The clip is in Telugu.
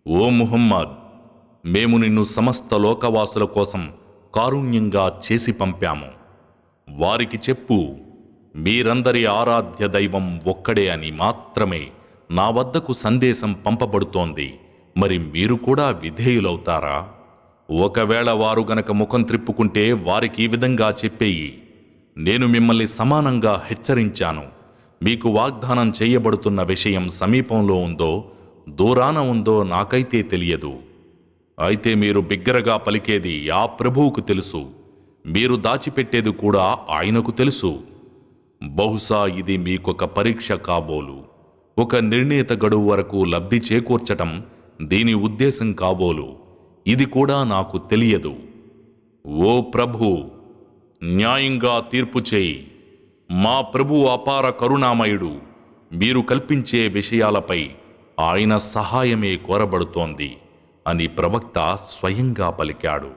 ఓ ముహమ్మద్, మేము నిన్ను సమస్త లోకవాసుల కోసం కారుణ్యంగా చేసి పంపాము. వారికి చెప్పు, మీరందరి ఆరాధ్య దైవం ఒక్కడే అని మాత్రమే నా వద్దకు సందేశం పంపబడుతోంది. మరి మీరు కూడా విధేయులవుతారా? ఒకవేళ వారు గనక ముఖం త్రిప్పుకుంటే వారికి ఈ విధంగా చెప్పేయి, నేను మిమ్మల్ని సమానంగా హెచ్చరించాను. మీకు వాగ్దానం చేయబడుతున్న విషయం సమీపంలో ఉందో దూరాన ఉందో నాకైతే తెలియదు. అయితే మీరు బిగ్గరగా పలికేది ఆ ప్రభువుకు తెలుసు, మీరు దాచిపెట్టేది కూడా ఆయనకు తెలుసు. బహుశా ఇది మీకొక పరీక్ష కాబోలు. ఒక నిర్ణీత గడువు వరకు లబ్ధి చేకూర్చటం దీని ఉద్దేశం కాబోలు. ఇది కూడా నాకు తెలియదు. ఓ ప్రభు, న్యాయంగా తీర్పు చేయి. మా ప్రభు అపార కరుణామయుడు. మీరు కల్పించే విషయాలపై ఆయన సహాయమే కోరబడుతోంది అని ప్రవక్త స్వయంగా పలికాడు.